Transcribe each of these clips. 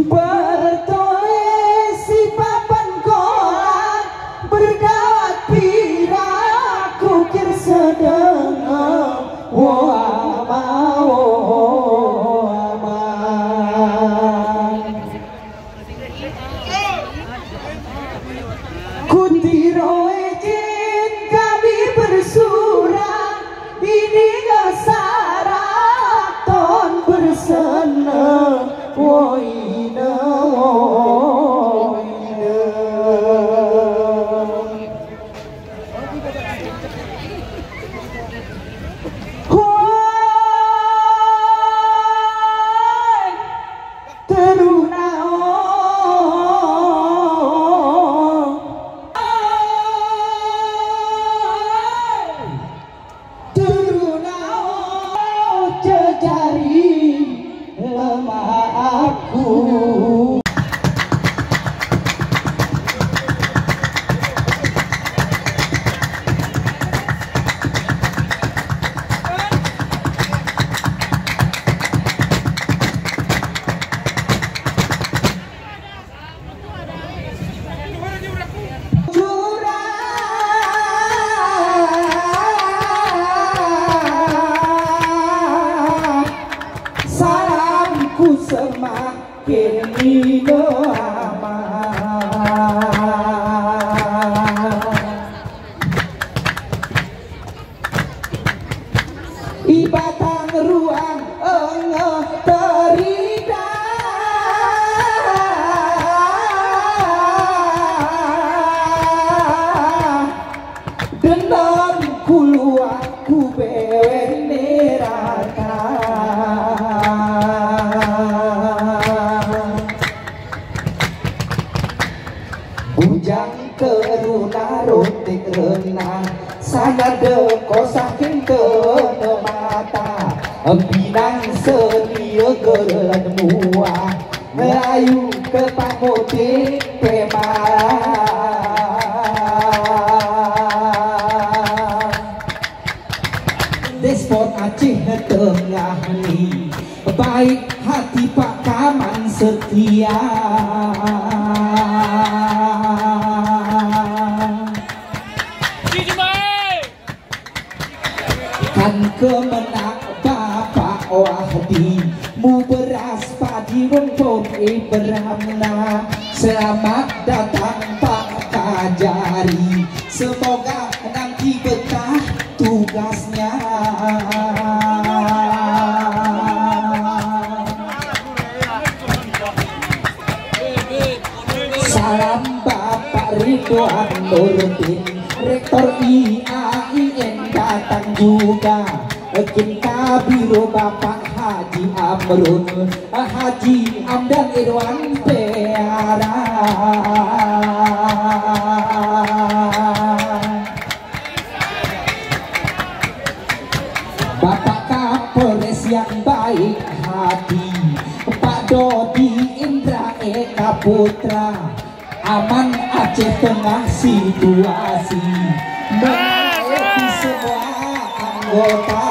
bertoe si papan kolak berdawat pira kukir sedeng Kutiro izin kami bersurat ini ngesaraton bersenang woine salamku semakin lama ibatang ruang terida denon kuluaku bewen neraka bujang keruna rotik renang saya deko saking mata binang sedia gelan muah melayu ke pamote pema despot Aceh tengah ni baik hati Pak Kaman setia kan kemenak Bapak Wahdi mu beras padi rumput Ibrahimna selamat datang Pak Kajari semoga nanti betah tugasnya salam Bapak Ridwan Nurdin Rektor IAIN datang juga Kinta Biro Bapak Haji Amrun Haji Amdan Irwan Peara Bapak Kapolres yang baik hati Pak Dodi Indra Eka Putra aman Aceh tengah situasi mengayomi semua anggota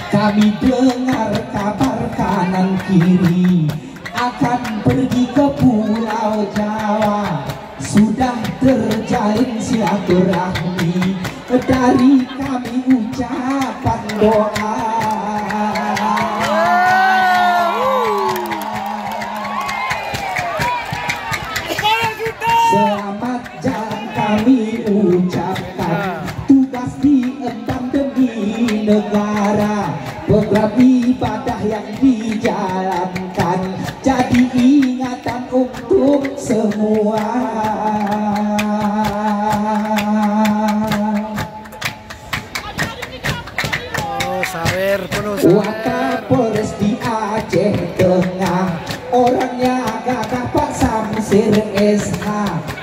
kami dengar kabar kanan kiri akan pergi ke Pulau Jawa sudah terjalin silaturahmi dari kami ucapan doa selamat jalan kami ucapkan tugas diemban demi negara program ibadah yang dijalankan jadi ingatan untuk semua Wakapolres di Aceh Tengah orangnya gagah Pak Samsir SH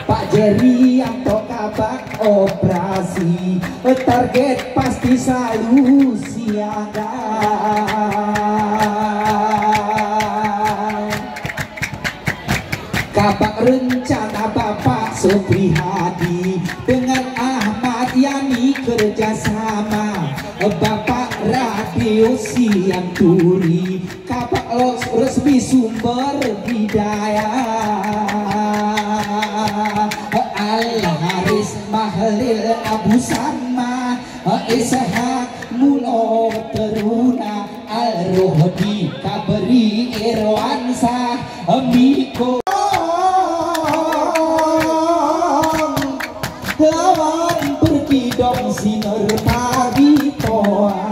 Pak Jerry yang kabak operasi target pasti selalu siaga kabak rencana Bapak Supri Hadi dengan Ahmad Yani kerjasama Bapak Radio Siang Turi, Kapak Los resmi sumber budaya. Al Haris Mahlil Abu Sama, Ishak Mulo Teruna, Al Rohdi Kabri Irwansa, Miko lawan berkidong sinar pagi toa.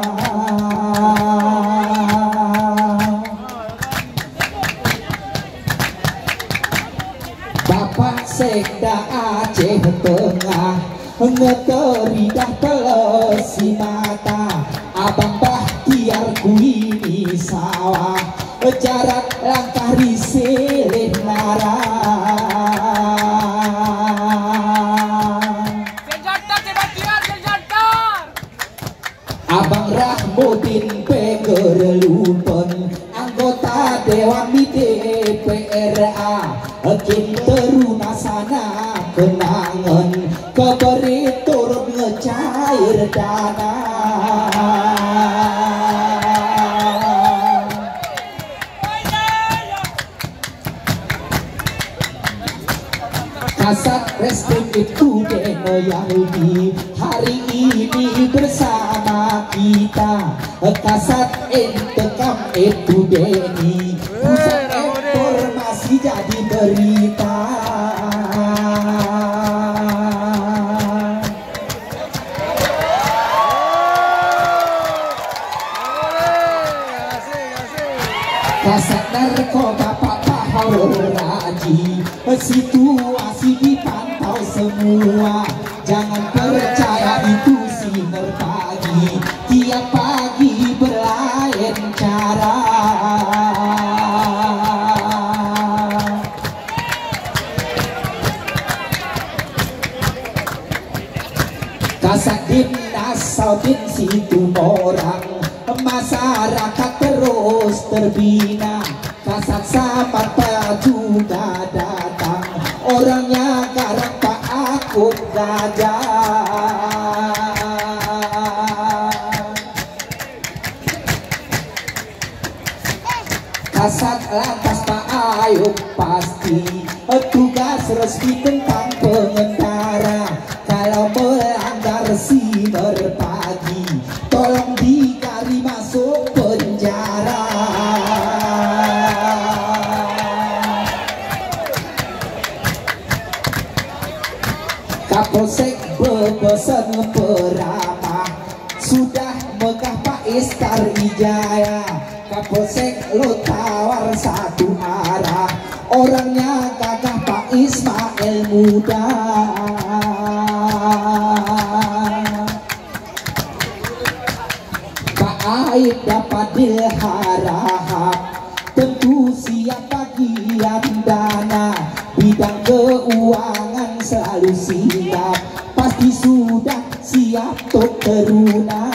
Bapak Sekda Aceh Tengah ngeteridah telesi mata, Abang Bahtiar Kuini sawah, jarak langkah risilih nara. Abang Rahmudin Pegerlupen, anggota Dewan DPRA, Kin teruna sana kenangan, keberi turun ngecair dana. Kasat Reskrim itu Deno Yahudi hari ini bersama kita. Kasat Intekam itu Deni, pusat informasi jadi berita. Kasat Narkoba Pak Paharul Raji, situasi dipantau semua. Jangan percaya itu sinar pagi, tiap pagi berlain cara. Kasat Dinas Saudin Situmorang, masyarakat terus terbina. Kasat Samata juga datang, orangnya garang Pak Akub Gajah. Kasat Lantas Pak Ayub pasti, tugas resmi tentang pengendara. Kalau melanggar sinar pagi, tolong dikari masuk penjara. Kapolsek bepesan peramah, sudah megah Pak Iskar Ijaya. Kapolsek lo tawar satu arah, orangnya gagah Pak Ismail Muda. Pak Aib dapat diharap, tentu siap bagian dana. Bidang keuangan selalu siap, pasti sudah siap untuk teruna.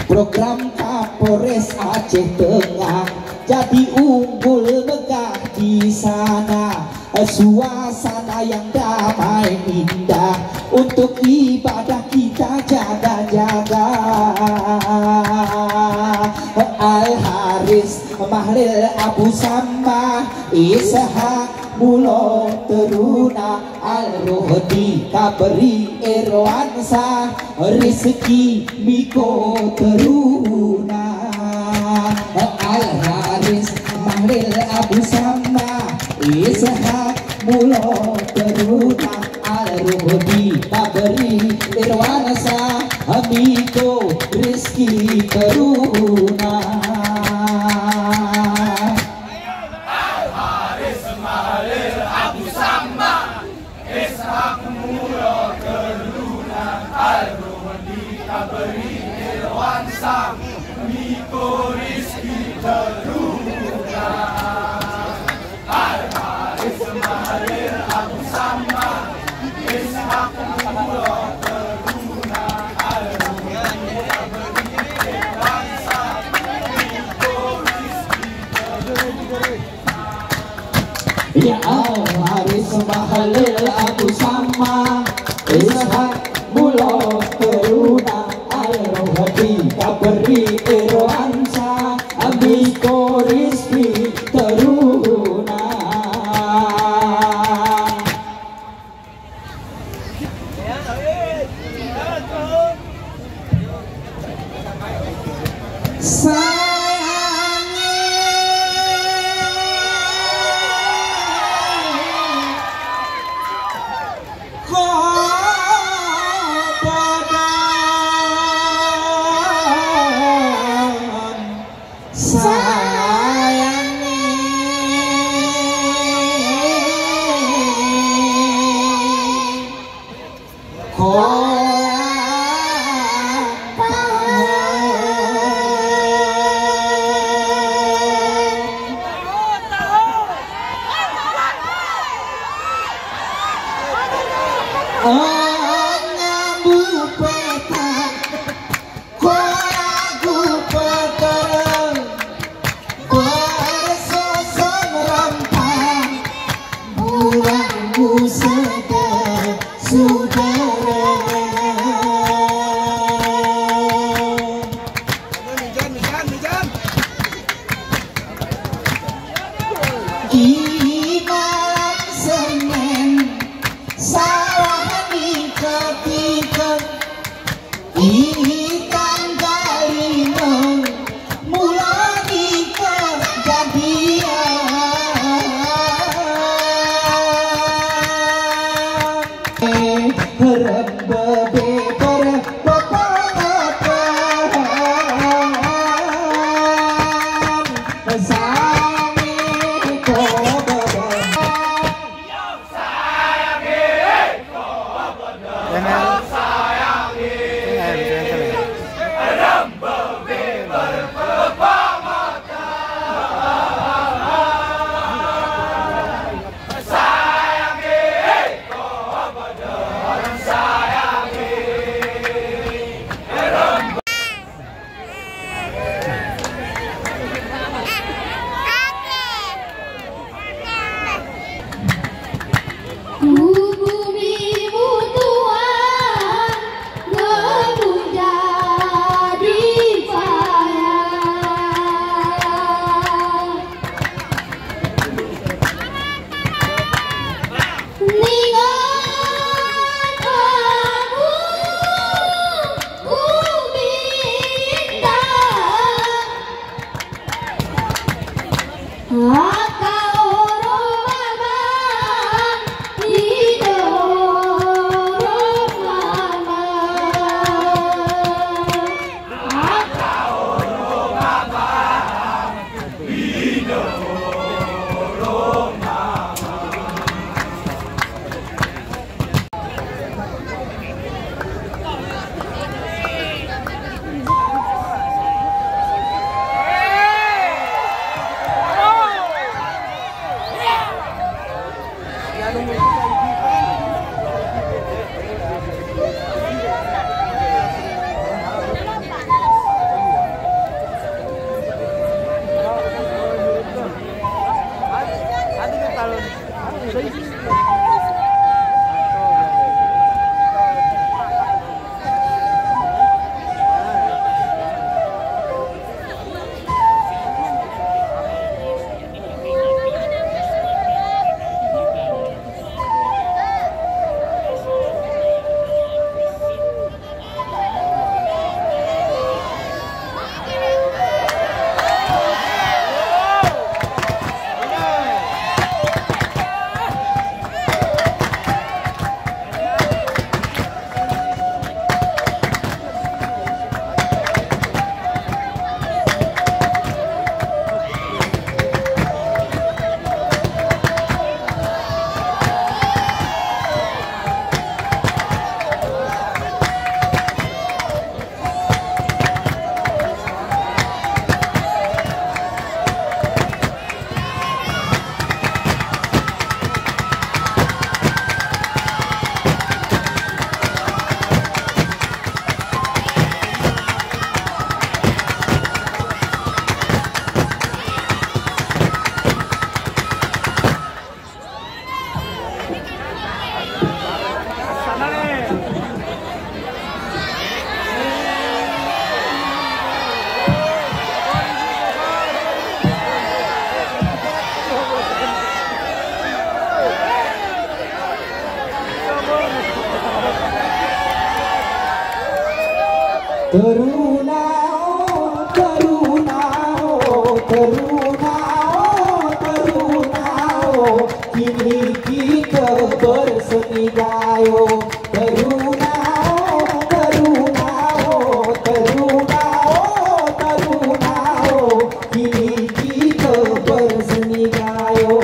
Program Kapolres Aceh Tengah jadi unggul megah di sana. Suasana yang damai indah, untuk ibadah kita jaga-jaga. Al Haris Mahlil Abu Sama, Ishak Mulo Teruna, Al Rohdi Kabri Irwansa, Rizki Miko Teruna. Al Haris Mahlil Abu Sama, Ishak Mulo Teruna, Al Rohdi Kabri Irwansa, Miko Rizki Teruna. Al Haris Mahlil Abu Sama, Ishak Mulo Teruna, Al Rohdi Kabri Irwansa, Miko Rizki Teruna. Al Haris Mahlil Abu Sama, Ishak Mulo Teruna, Al Rohdi Kabri Irwansa, Miko Rizki Teruna. Ya Al-Haris Mahalil Abu Sama Ishak Mulo Teruna Al-Rohadi Kaberi Iroansa Abiko Rizki Teruna Teruna, oh, teruna, oh, teruna, oh, teruna, oh, kini kita bersemi gayo. Teruna, oh, teruna, oh, teruna, oh, teruna, oh, kini kita bersemi gayo.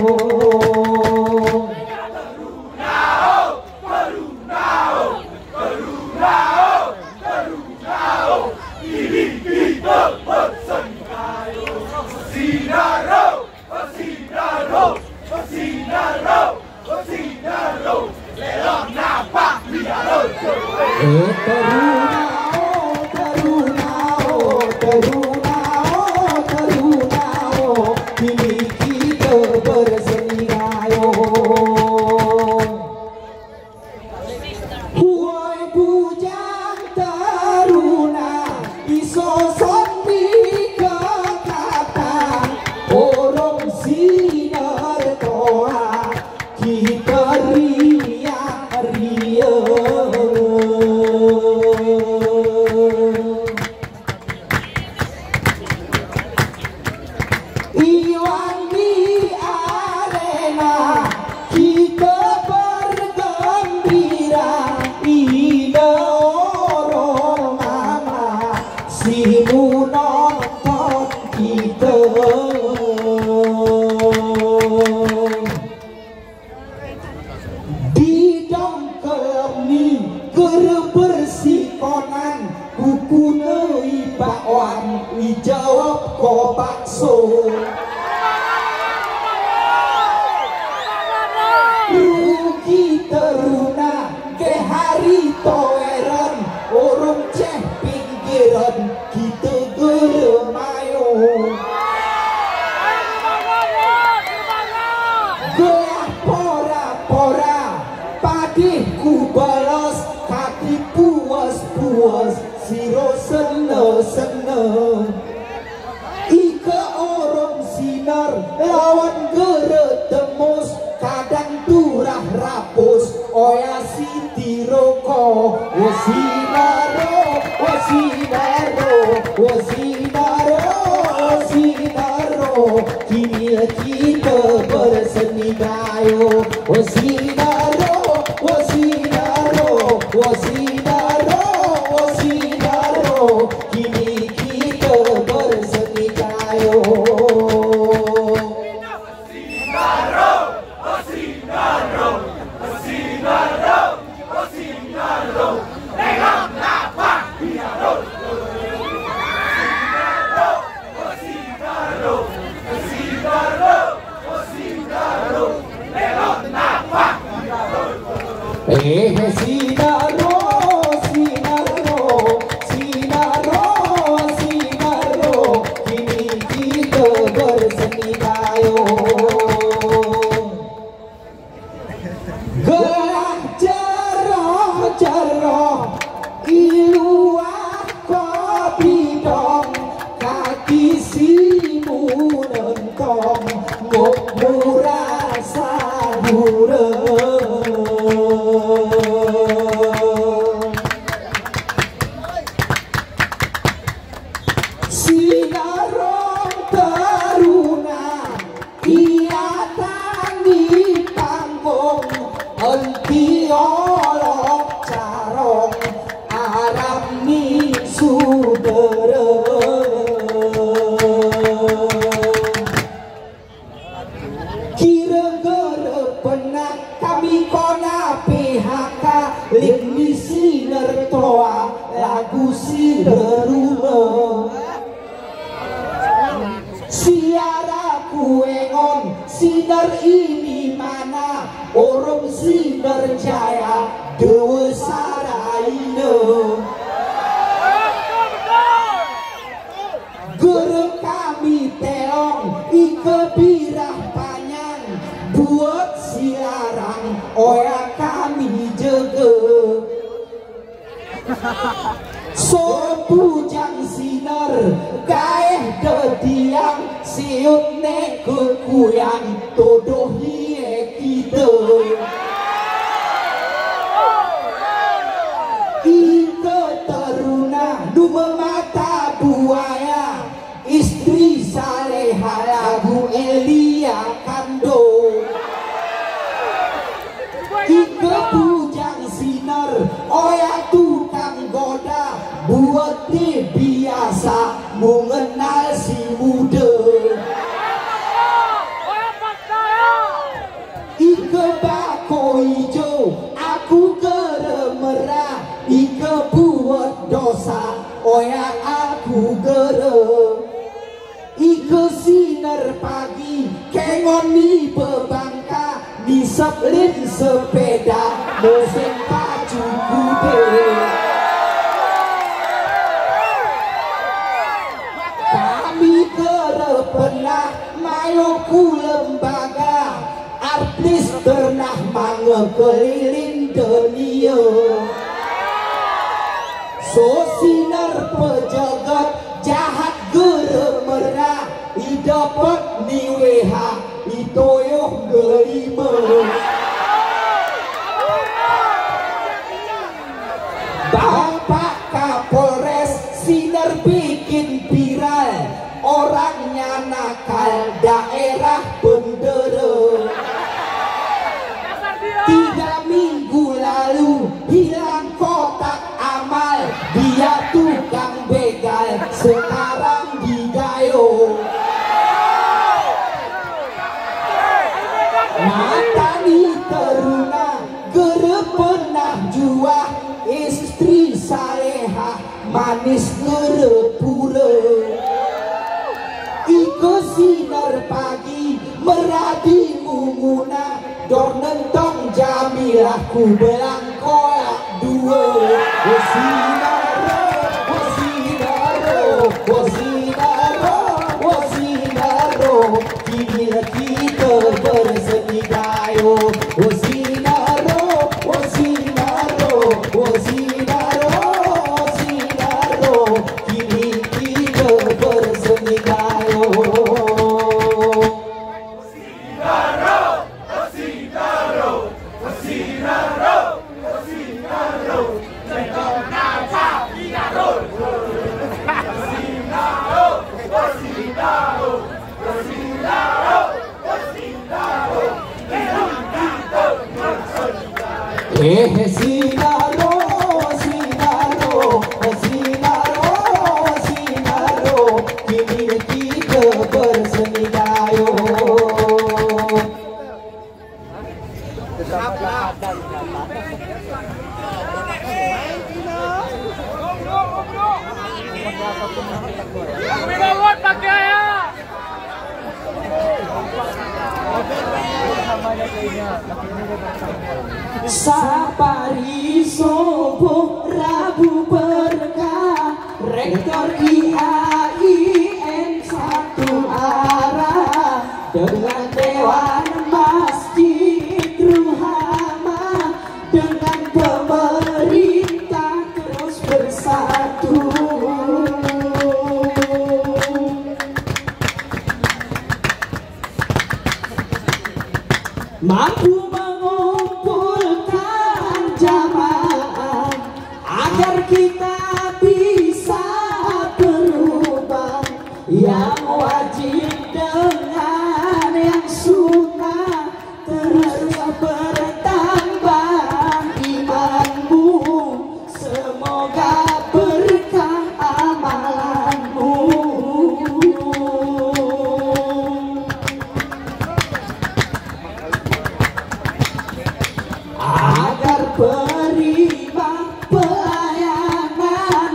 Ika teruna duma Bu Elia Kando Ike bujang sinar oya tukang goda buat biasa mengenal si muda Ike bako hijau aku merah Ike buat dosa oya aku Ike sinar pagi kengoni bebangka diseplin sepeda musim pacu kude kami pernah mayoku lembaga artis pernah mengeliling dunia so sinar pejagat jahat merah dapat niweha itoyo gelima Bapak Kapolres sinar bikin viral orangnya nakal daerah bendera 3 minggu lalu hilang kotak amal dia tukang begal sekarang digayo Matani teruna gere pernah jua istri salehah manis gere pura Iko sinar pagi meradi mumuna dor nentong jamilah ku belang koyak dua Wasinaro kini kita berseni gayo Wasinaro kini kita berseni gayo Sinaro kini kita berseni gayo Sapari sobo Rabu berkah Rektor IAIN satu arah dengan Dewan Masjid Ruhama dengan pemerintah terus bersatu mampu mengumpulkan jamaah agar kita bisa berubah yang wajib dengan yang sunnah terus bertambah imanmu semoga berkah amalanmu agar beriba pelayanan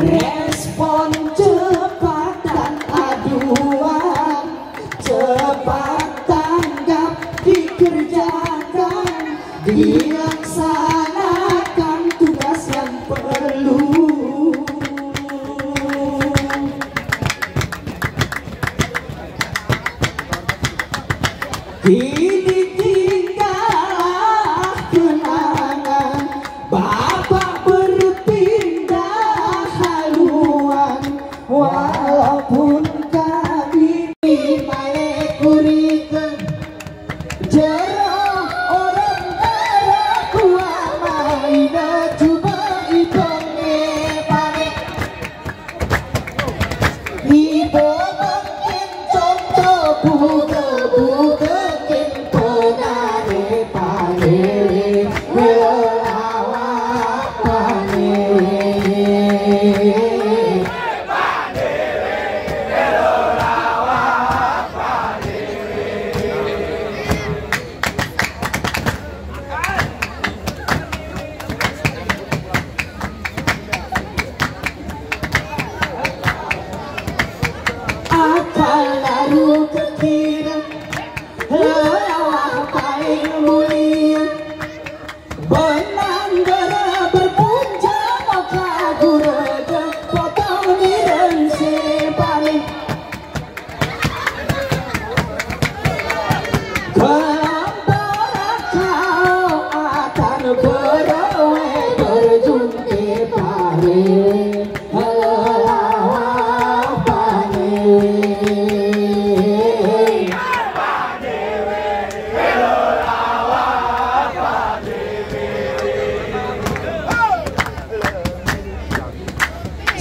respon cepat dan aduan cepat tanggap dikerjakan dilaksanakan tugas yang perlu kini tinggallah kenangan Bapak berpindah haluan walaupun kami malekurikan jero orang darah kuama ina coba ibonge pare ibo mungkin contoh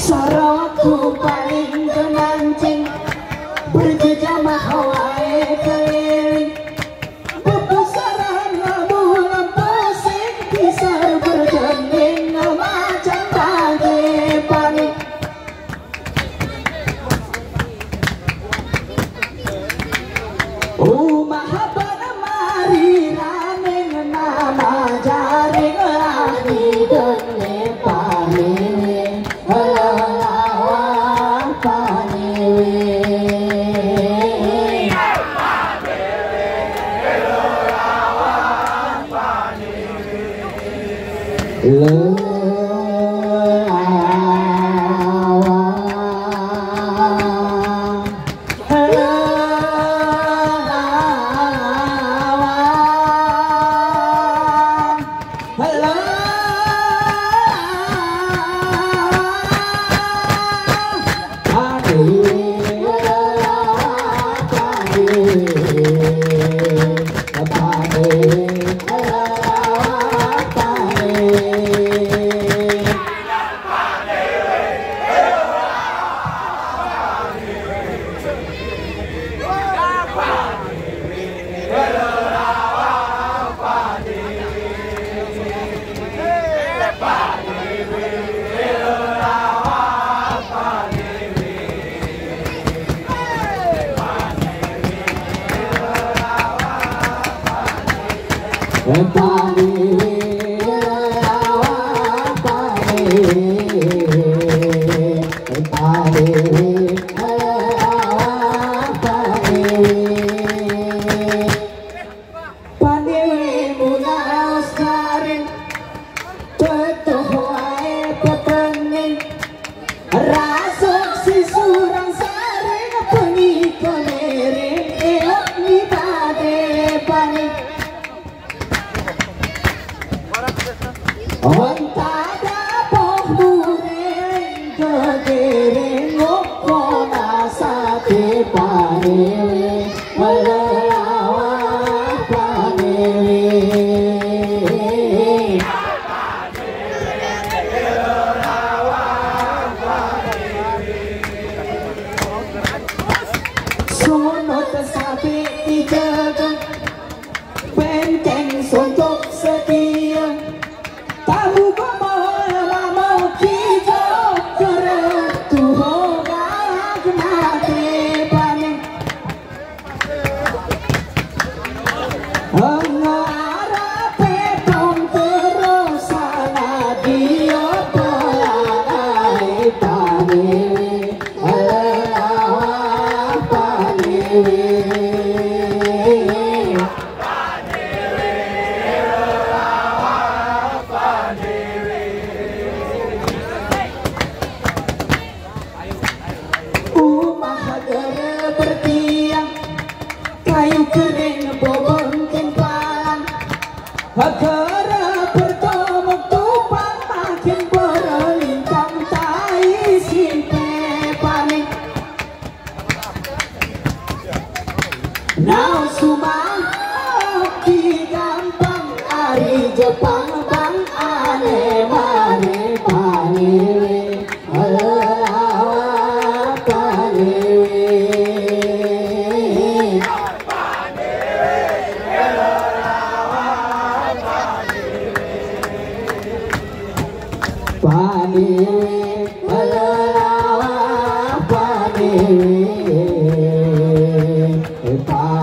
Saraku paling kenancing berjejamah wae keliling bebesaran bulan pusing kisah berjening macam bagi panik mahaban mari raneng nama jaring lagi dene panik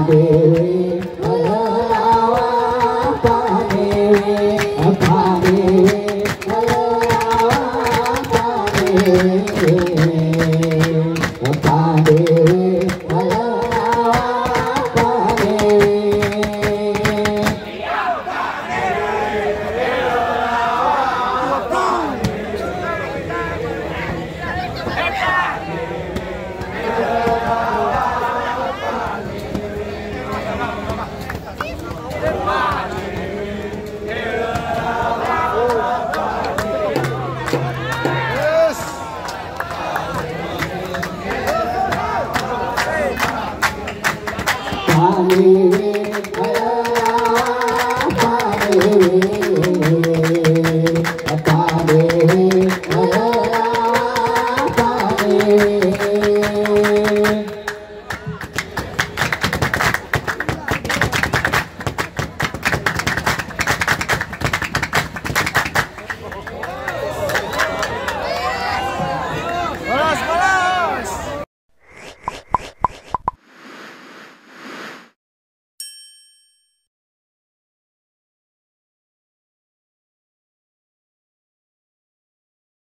Dewi lelawa Pak Dewi Pak Dewi lelawa Pak Dewi Pak Dewi lelawa Pak Dewi Amin.